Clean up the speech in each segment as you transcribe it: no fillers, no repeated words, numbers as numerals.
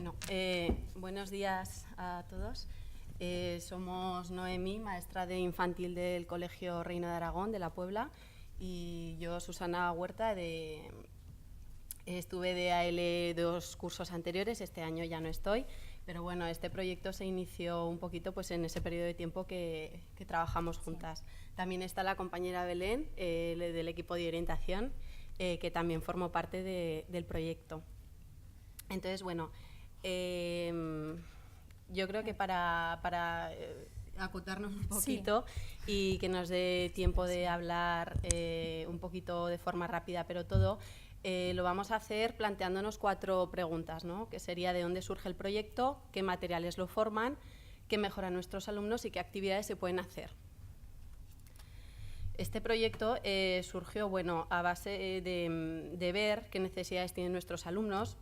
Bueno, buenos días a todos. Somos Noemí, maestra de infantil del Colegio Reino de Aragón de La Puebla, y yo, Susana Huerta, estuve de AL 2 cursos anteriores. Este año ya no estoy, pero bueno, este proyecto se inició un poquito pues en ese periodo de tiempo que trabajamos juntas. También está la compañera Belén, del equipo de orientación, que también formó parte del proyecto. Entonces, bueno, yo creo que para acotarnos un poquito y que nos dé tiempo de hablar un poquito de forma rápida, pero todo, lo vamos a hacer planteándonos 4 preguntas, ¿no? Que sería de dónde surge el proyecto, qué materiales lo forman, qué mejoran nuestros alumnos y qué actividades se pueden hacer. Este proyecto surgió, bueno, a base de ver qué necesidades tienen nuestros alumnos,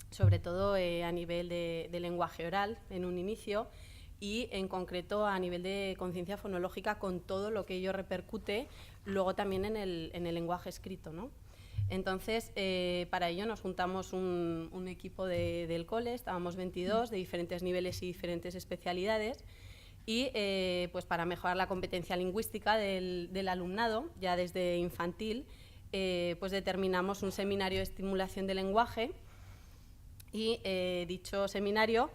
sobre todo a nivel de lenguaje oral en un inicio y en concreto a nivel de conciencia fonológica, con todo lo que ello repercute luego también en el lenguaje escrito, ¿no? Entonces, para ello nos juntamos un equipo del cole, estábamos 22 de diferentes niveles y diferentes especialidades, y pues para mejorar la competencia lingüística del alumnado, ya desde infantil, pues determinamos un seminario de estimulación del lenguaje. Y dicho seminario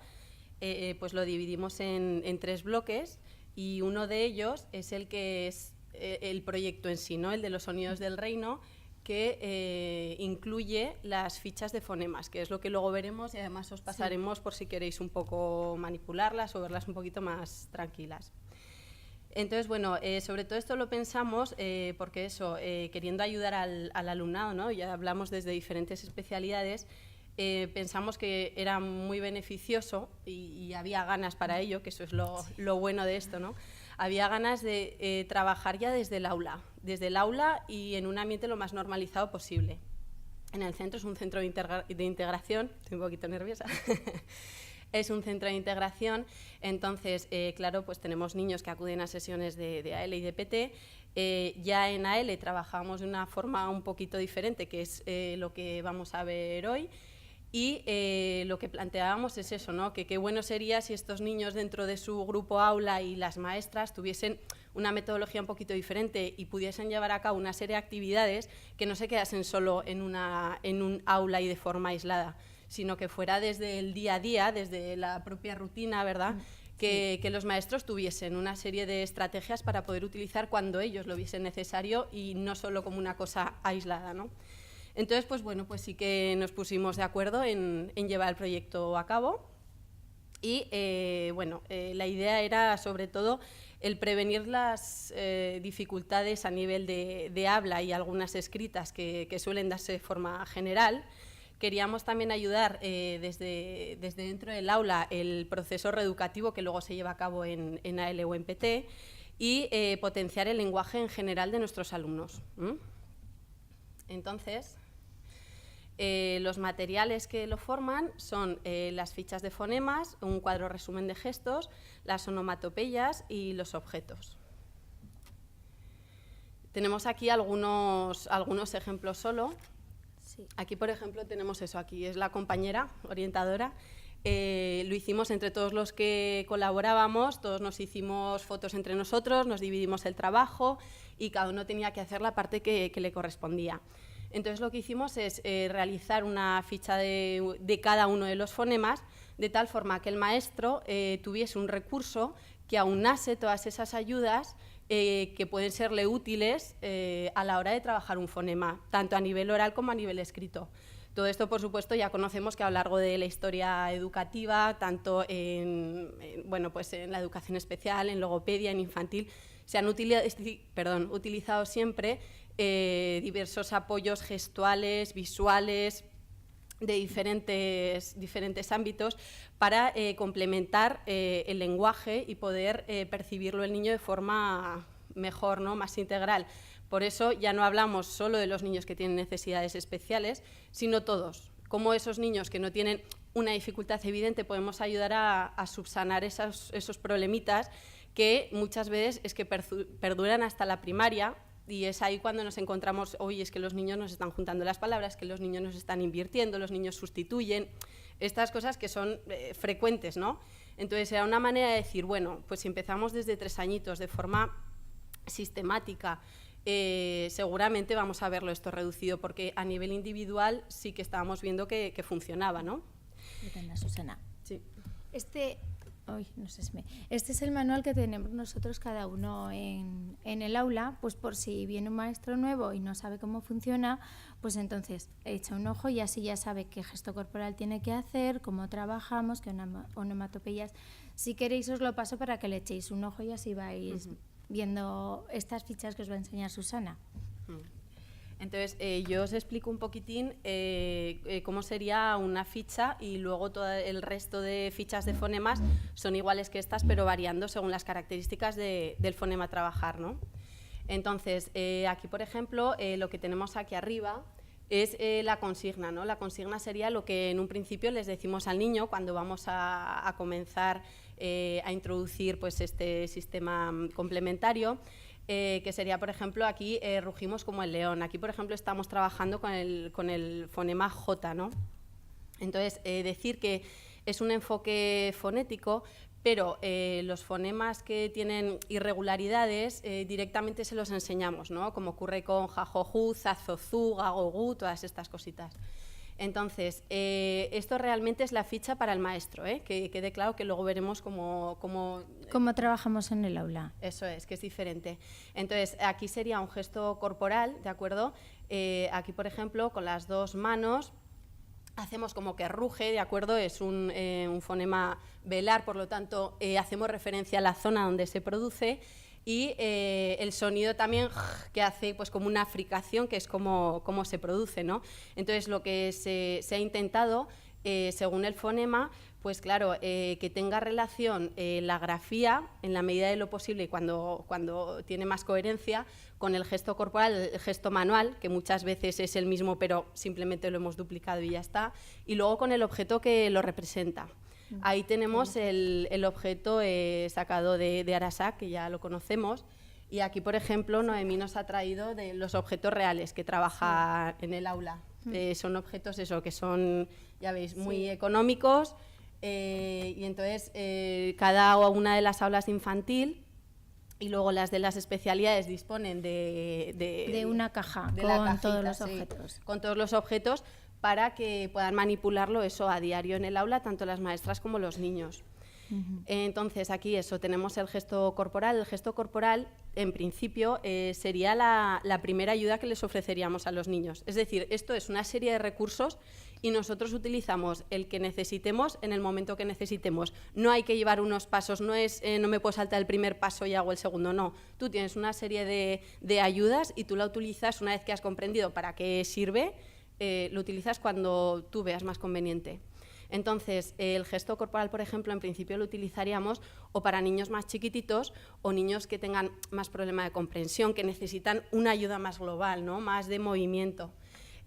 pues lo dividimos en 3 bloques, y uno de ellos es el que es el proyecto en sí, ¿no? El de los sonidos del reino, que incluye las fichas de fonemas, que es lo que luego veremos, y además os pasaremos por si queréis un poco manipularlas o verlas un poquito más tranquilas. Entonces, bueno, sobre todo esto lo pensamos porque eso, queriendo ayudar al alumnado, ¿no? Ya hablamos desde diferentes especialidades. Pensamos que era muy beneficioso y había ganas para ello, que eso es lo bueno de esto, ¿no? Había ganas de trabajar ya desde el aula y en un ambiente lo más normalizado posible. En el centro es un centro de integración, estoy un poquito nerviosa. Es un centro de integración, entonces, claro, pues tenemos niños que acuden a sesiones de AL y de PT. Ya en AL trabajamos de una forma un poquito diferente, que es lo que vamos a ver hoy. Y lo que planteábamos es eso, ¿no? Que qué bueno sería si estos niños dentro de su grupo aula y las maestras tuviesen una metodología un poquito diferente y pudiesen llevar a cabo una serie de actividades que no se quedasen solo en un aula y de forma aislada, sino que fuera desde el día a día, desde la propia rutina, ¿verdad? Que los maestros tuviesen una serie de estrategias para poder utilizar cuando ellos lo viesen necesario y no solo como una cosa aislada, ¿no? Entonces, pues bueno, pues sí que nos pusimos de acuerdo en llevar el proyecto a cabo. Y bueno, la idea era sobre todo el prevenir las dificultades a nivel de habla y algunas escritas que suelen darse de forma general. Queríamos también ayudar desde dentro del aula el proceso reeducativo que luego se lleva a cabo en AL o en PT, y potenciar el lenguaje en general de nuestros alumnos. Entonces, los materiales que lo forman son las fichas de fonemas, un cuadro resumen de gestos, las onomatopeyas y los objetos. Tenemos aquí algunos ejemplos solo. Sí. Aquí, por ejemplo, tenemos eso. Aquí es la compañera orientadora. Lo hicimos entre todos los que colaborábamos, todos nos hicimos fotos entre nosotros, nos dividimos el trabajo y cada uno tenía que hacer la parte que le correspondía. Entonces, lo que hicimos es realizar una ficha de cada uno de los fonemas, de tal forma que el maestro tuviese un recurso que aunase todas esas ayudas que pueden serle útiles a la hora de trabajar un fonema, tanto a nivel oral como a nivel escrito. Todo esto, por supuesto, ya conocemos que a lo largo de la historia educativa, tanto bueno, pues en la educación especial, en logopedia, en infantil, se han utilizado siempre diversos apoyos gestuales, visuales, de diferentes ámbitos para complementar el lenguaje y poder percibirlo el niño de forma mejor, ¿no? Más integral. Por eso ya no hablamos solo de los niños que tienen necesidades especiales, sino todos. Como esos niños que no tienen una dificultad evidente podemos ayudar a subsanar esos problemitas que muchas veces es que perduran hasta la primaria Y es ahí cuando nos encontramos, oye, es que los niños nos están juntando las palabras, que los niños nos están invirtiendo, los niños sustituyen, estas cosas que son frecuentes, ¿no? Entonces era una manera de decir, bueno, pues si empezamos desde 3 añitos de forma sistemática, seguramente vamos a verlo esto reducido, porque a nivel individual sí que estábamos viendo que funcionaba, ¿no? Susana. Sí. Este es el manual que tenemos nosotros cada uno en el aula, pues por si viene un maestro nuevo y no sabe cómo funciona, pues entonces echa un ojo y así ya sabe qué gesto corporal tiene que hacer, cómo trabajamos, qué onomatopeyas. Si queréis os lo paso para que le echéis un ojo y así vais viendo estas fichas que os va a enseñar Susana. Entonces, yo os explico un poquitín cómo sería una ficha y luego todo el resto de fichas de fonemas son iguales que estas, pero variando según las características del fonema a trabajar, ¿no? Entonces, aquí, por ejemplo, lo que tenemos aquí arriba es la consigna, ¿no? La consigna sería lo que en un principio les decimos al niño cuando vamos a comenzar a introducir pues, este sistema complementario. Que sería, por ejemplo, aquí rugimos como el león. Aquí, por ejemplo, estamos trabajando con el fonema J, ¿no? Entonces, decir que es un enfoque fonético, pero los fonemas que tienen irregularidades directamente se los enseñamos, ¿no? Como ocurre con jajojú, zazozú, gagogú, todas estas cositas. Entonces, esto realmente es la ficha para el maestro, que quede claro que luego veremos cómo trabajamos en el aula. Eso es, que es diferente. Entonces, aquí sería un gesto corporal, ¿de acuerdo? Aquí, por ejemplo, con las 2 manos hacemos como que ruge, ¿de acuerdo? Es un fonema velar, por lo tanto, hacemos referencia a la zona donde se produce. Y el sonido también que hace pues como una fricación, que es como se produce, ¿no? Entonces lo que se ha intentado, según el fonema, pues claro, que tenga relación la grafía, en la medida de lo posible y cuando tiene más coherencia, con el gesto corporal, el gesto manual, que muchas veces es el mismo, pero simplemente lo hemos duplicado y ya está, y luego con el objeto que lo representa. Ahí tenemos el objeto sacado de Arasac, que ya lo conocemos, y aquí, por ejemplo, Noemí nos ha traído de los objetos reales que trabaja en el aula. Son objetos que son, ya veis, muy económicos, y entonces cada una de las aulas de infantil y luego las de las especialidades disponen de una caja de con cajita, todos los objetos. Con todos los objetos, para que puedan manipularlo eso a diario en el aula, tanto las maestras como los niños. Entonces, aquí tenemos el gesto corporal. El gesto corporal, en principio, sería la primera ayuda que les ofreceríamos a los niños. Es decir, esto es una serie de recursos y nosotros utilizamos el que necesitemos en el momento que necesitemos. No hay que llevar unos pasos, no me puedo saltar el primer paso y hago el segundo, no. Tú tienes una serie de ayudas y tú la utilizas una vez que has comprendido para qué sirve, lo utilizas cuando tú veas más conveniente. Entonces, el gesto corporal, por ejemplo, en principio lo utilizaríamos o para niños más chiquititos o niños que tengan más problema de comprensión, que necesitan una ayuda más global, ¿no? Más de movimiento.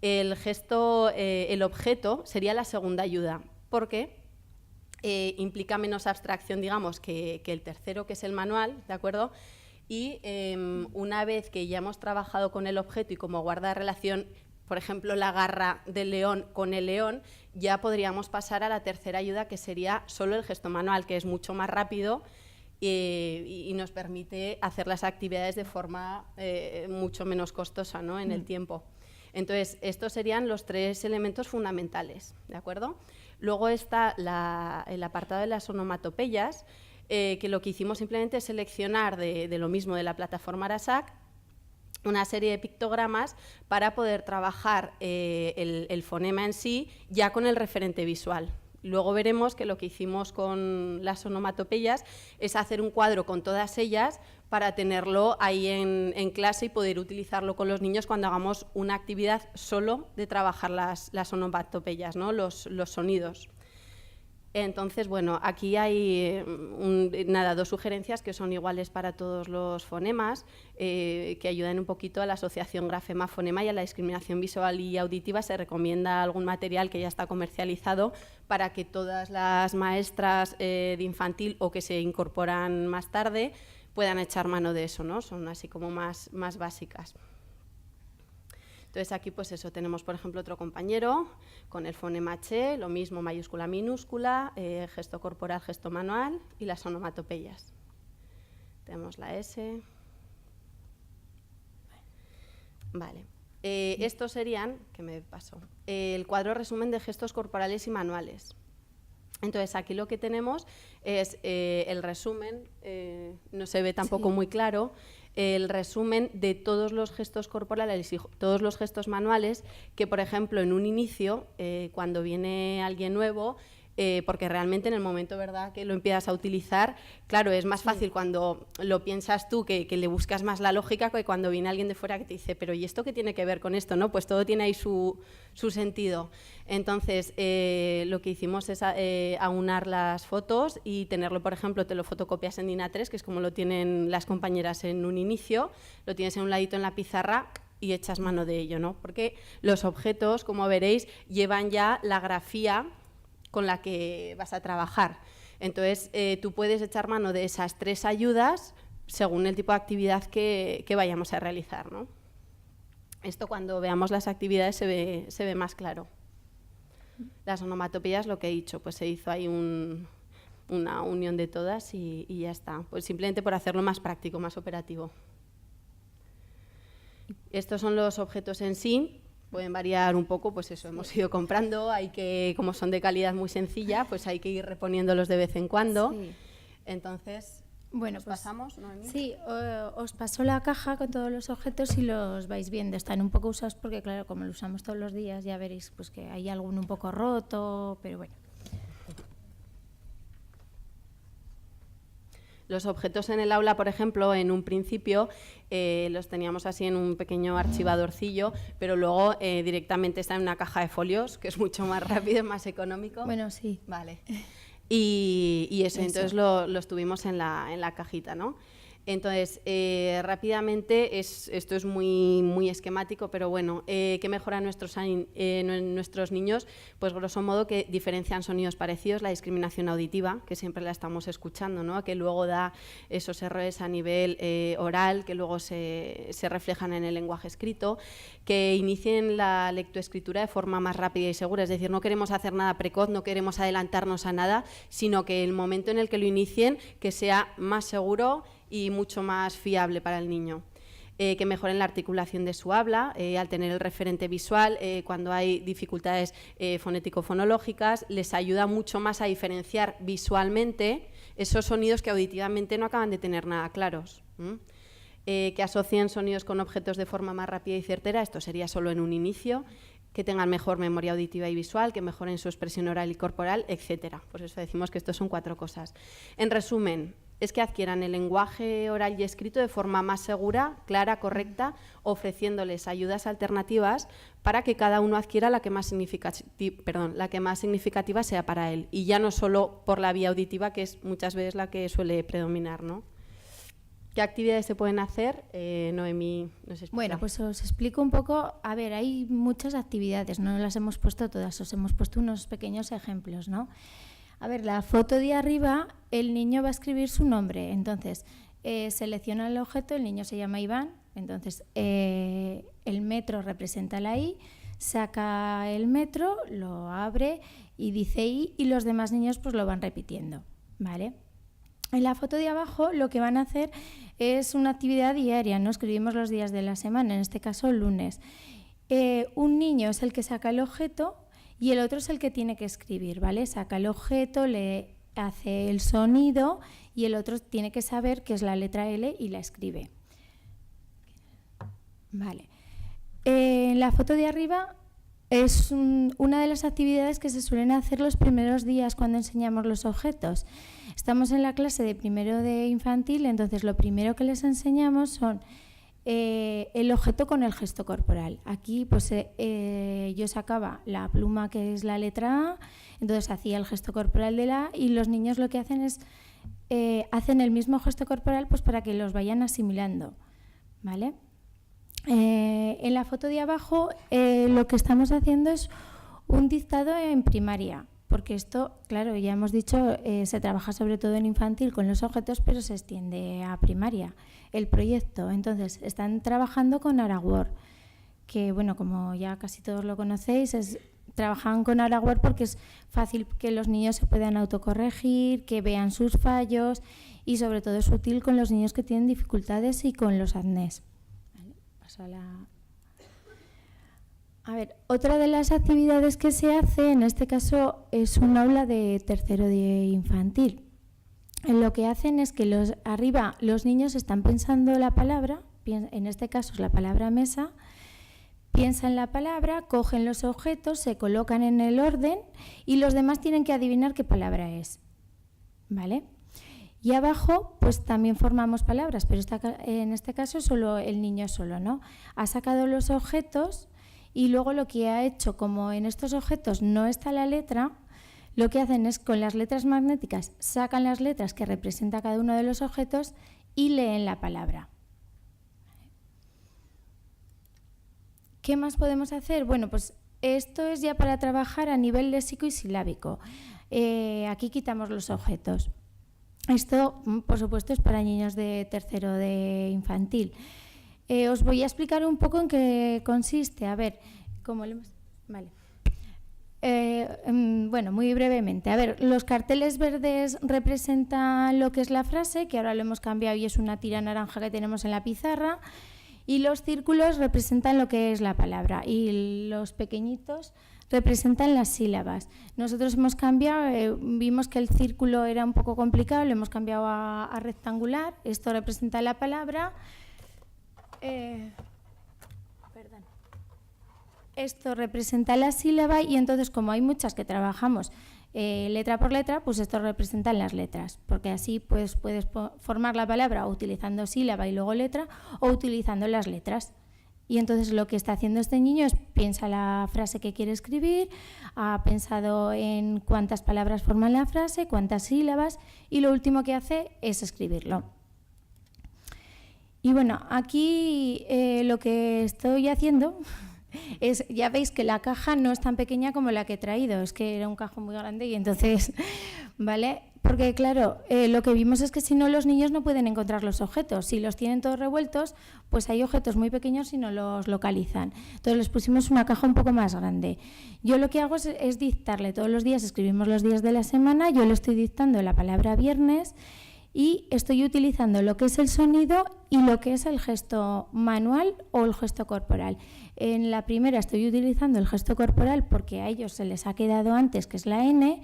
El gesto, el objeto sería la segunda ayuda, porque implica menos abstracción, digamos, que el tercero, que es el manual, ¿de acuerdo? Y una vez que ya hemos trabajado con el objeto y como guarda relación, por ejemplo, la garra del león con el león, ya podríamos pasar a la tercera ayuda, que sería solo el gesto manual, que es mucho más rápido y nos permite hacer las actividades de forma mucho menos costosa, ¿no? En el tiempo. Entonces, estos serían los 3 elementos fundamentales, ¿de acuerdo? Luego está el apartado de las onomatopeyas, que lo que hicimos simplemente es seleccionar de lo mismo de la plataforma Arasac una serie de pictogramas para poder trabajar el fonema en sí ya con el referente visual. Luego veremos que lo que hicimos con las onomatopeyas es hacer un cuadro con todas ellas para tenerlo ahí en clase y poder utilizarlo con los niños cuando hagamos una actividad solo de trabajar las onomatopeyas, ¿no? Los sonidos. Entonces, bueno, aquí hay 2 sugerencias que son iguales para todos los fonemas, que ayudan un poquito a la asociación grafema-fonema y a la discriminación visual y auditiva. Se recomienda algún material que ya está comercializado para que todas las maestras de infantil o que se incorporan más tarde puedan echar mano de eso, ¿no? Son así como más básicas. Entonces aquí pues eso, tenemos por ejemplo otro compañero con el fonema Che, lo mismo mayúscula, minúscula, gesto corporal, gesto manual y las onomatopeyas. Tenemos la S. Vale. Estos serían, ¿qué me pasó? El cuadro resumen de gestos corporales y manuales. Entonces aquí lo que tenemos es el resumen, no se ve tampoco muy claro, el resumen de todos los gestos corporales y todos los gestos manuales que, por ejemplo, en un inicio, cuando viene alguien nuevo, porque realmente en el momento, ¿verdad?, que lo empiezas a utilizar, claro, es más fácil cuando lo piensas tú, que le buscas más la lógica, que cuando viene alguien de fuera que te dice, pero ¿y esto qué tiene que ver con esto? ¿No? Pues todo tiene ahí su sentido. Entonces, lo que hicimos es aunar las fotos y tenerlo, por ejemplo, te lo fotocopias en DIN A3, que es como lo tienen las compañeras en un inicio, lo tienes en un ladito en la pizarra y echas mano de ello, ¿no? Porque los objetos, como veréis, llevan ya la grafía con la que vas a trabajar. Entonces, tú puedes echar mano de esas 3 ayudas según el tipo de actividad que vayamos a realizar, ¿no? Esto cuando veamos las actividades se ve más claro. Las onomatopeyas, lo que he dicho, pues se hizo ahí una unión de todas y ya está. Pues simplemente por hacerlo más práctico, más operativo. Estos son los objetos en sí. Pueden variar un poco, pues eso, hemos ido comprando, como son de calidad muy sencilla, pues hay que ir reponiéndolos de vez en cuando. Sí. Entonces, bueno, pues pasamos, Noemí. Sí, os paso la caja con todos los objetos y los vais viendo. Están un poco usados porque, claro, como lo usamos todos los días, ya veréis pues que hay alguno un poco roto, pero bueno. Los objetos en el aula, por ejemplo, en un principio los teníamos así en un pequeño archivadorcillo, pero luego directamente está en una caja de folios, que es mucho más rápido, más económico. Bueno, sí. Vale. Y eso, entonces los tuvimos en la cajita, ¿no? Entonces, rápidamente, esto es muy esquemático, pero bueno, ¿qué mejora nuestros niños? Pues grosso modo que diferencian sonidos parecidos, la discriminación auditiva, que siempre la estamos escuchando, ¿no? Que luego da esos errores a nivel oral, que luego se reflejan en el lenguaje escrito, que inicien la lectoescritura de forma más rápida y segura, es decir, no queremos hacer nada precoz, no queremos adelantarnos a nada, sino que el momento en el que lo inicien, que sea más seguro y mucho más fiable para el niño. Que mejoren la articulación de su habla, al tener el referente visual, cuando hay dificultades fonético-fonológicas, les ayuda mucho más a diferenciar visualmente esos sonidos que auditivamente no acaban de tener nada claros. Que asocien sonidos con objetos de forma más rápida y certera, esto sería solo en un inicio, que tengan mejor memoria auditiva y visual, que mejoren su expresión oral y corporal, etcétera. Por eso decimos que estos son 4 cosas. En resumen, es que adquieran el lenguaje oral y escrito de forma más segura, clara, correcta, ofreciéndoles ayudas alternativas para que cada uno adquiera la que más significativa sea para él. Y ya no solo por la vía auditiva, que es muchas veces la que suele predominar, ¿no? ¿Qué actividades se pueden hacer? Noemí nos explica. Bueno, pues os explico un poco. A ver, hay muchas actividades, no las hemos puesto todas, os hemos puesto unos pequeños ejemplos, ¿no? A ver, la foto de arriba, el niño va a escribir su nombre. Entonces, selecciona el objeto, el niño se llama Iván, entonces el metro representa la I, saca el metro, lo abre y dice I, y los demás niños pues lo van repitiendo, ¿vale? En la foto de abajo lo que van a hacer es una actividad diaria, ¿no? Escribimos los días de la semana, en este caso lunes. Un niño es el que saca el objeto y el otro es el que tiene que escribir, ¿vale? Saca el objeto, le hace el sonido y el otro tiene que saber qué es la letra L y la escribe. Vale. En la foto de arriba es una de las actividades que se suelen hacer los primeros días cuando enseñamos los objetos. Estamos en la clase de primero de infantil, entonces lo primero que les enseñamos son el objeto con el gesto corporal. Aquí pues yo sacaba la pluma, que es la letra A, entonces hacía el gesto corporal de la A, y los niños lo que hacen es hacen el mismo gesto corporal pues para que los vayan asimilando, ¿vale? En la foto de abajo lo que estamos haciendo es un dictado en primaria. porque esto, claro, ya hemos dicho, se trabaja sobre todo en infantil con los objetos, pero se extiende a primaria el proyecto. Entonces, están trabajando con Aragword, que, bueno, como ya casi todos lo conocéis, trabajan con Aragword porque es fácil que los niños se puedan autocorregir, que vean sus fallos, y sobre todo es útil con los niños que tienen dificultades y con los acnés. Vale, paso a la... A ver, otra de las actividades que se hace, en este caso, es un aula de tercero de infantil. Lo que hacen es que arriba los niños están pensando la palabra, en este caso es la palabra mesa, piensan la palabra, cogen los objetos, se colocan en el orden y los demás tienen que adivinar qué palabra es. ¿Vale? Y abajo, pues también formamos palabras, pero en este caso solo el niño solo, ¿no? Ha sacado los objetos. Y luego lo que ha hecho, como en estos objetos no está la letra, lo que hacen es con las letras magnéticas sacan las letras que representa cada uno de los objetos y leen la palabra. ¿Qué más podemos hacer? Bueno, pues esto es ya para trabajar a nivel léxico y silábico. Aquí quitamos los objetos. Esto, por supuesto, es para niños de tercero de infantil. Os voy a explicar un poco en qué consiste. A ver, ¿cómo lo hemos...? Vale. Bueno, muy brevemente. A ver, los carteles verdes representan lo que es la frase, que ahora lo hemos cambiado y es una tira naranja que tenemos en la pizarra, y los círculos representan lo que es la palabra y los pequeñitos representan las sílabas. Nosotros hemos cambiado, vimos que el círculo era un poco complicado, lo hemos cambiado a rectangular. Esto representa la palabra. Esto representa la sílaba y entonces, como hay muchas que trabajamos letra por letra, pues esto representan las letras, porque así pues puedes formar la palabra utilizando sílaba y luego letra o utilizando las letras. Y entonces lo que está haciendo este niño es piensa la frase que quiere escribir, ha pensado en cuántas palabras forman la frase, cuántas sílabas, y lo último que hace es escribirlo. Y bueno, aquí lo que estoy haciendo es, ya veis que la caja no es tan pequeña como la que he traído, es que era un cajón muy grande y entonces, ¿vale? Porque claro, lo que vimos es que si no los niños no pueden encontrar los objetos, si los tienen todos revueltos, pues hay objetos muy pequeños y no los localizan. Entonces les pusimos una caja un poco más grande. Yo lo que hago es dictarle todos los días, escribimos los días de la semana, yo le estoy dictando la palabra viernes, y estoy utilizando lo que es el sonido y lo que es el gesto manual o el gesto corporal. En la primera estoy utilizando el gesto corporal porque a ellos se les ha quedado antes, que es la N,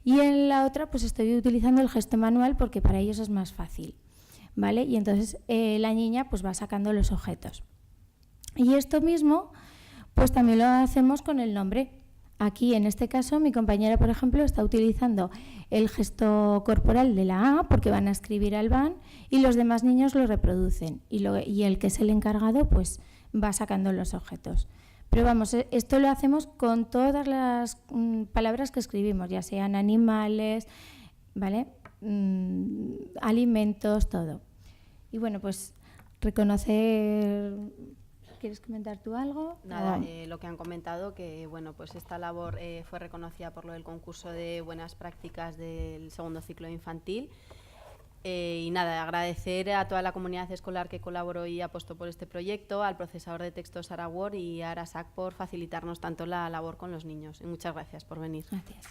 y en la otra pues estoy utilizando el gesto manual porque para ellos es más fácil, ¿vale? Y entonces la niña pues va sacando los objetos. Y esto mismo pues también lo hacemos con el nombre. Aquí, en este caso, mi compañera, por ejemplo, está utilizando el gesto corporal de la A porque van a escribir al van y los demás niños lo reproducen. Y el que es el encargado, pues va sacando los objetos. Pero vamos, esto lo hacemos con todas las palabras que escribimos, ya sean animales, ¿vale? Alimentos, todo. Y bueno, pues reconocer... ¿Quieres comentar tú algo? Nada, lo que han comentado, que bueno, pues esta labor fue reconocida por lo del concurso de buenas prácticas del segundo ciclo infantil. Y nada, agradecer a toda la comunidad escolar que colaboró y apostó por este proyecto, al procesador de textos Aragword y a Arasac por facilitarnos tanto la labor con los niños. Y muchas gracias por venir. Gracias.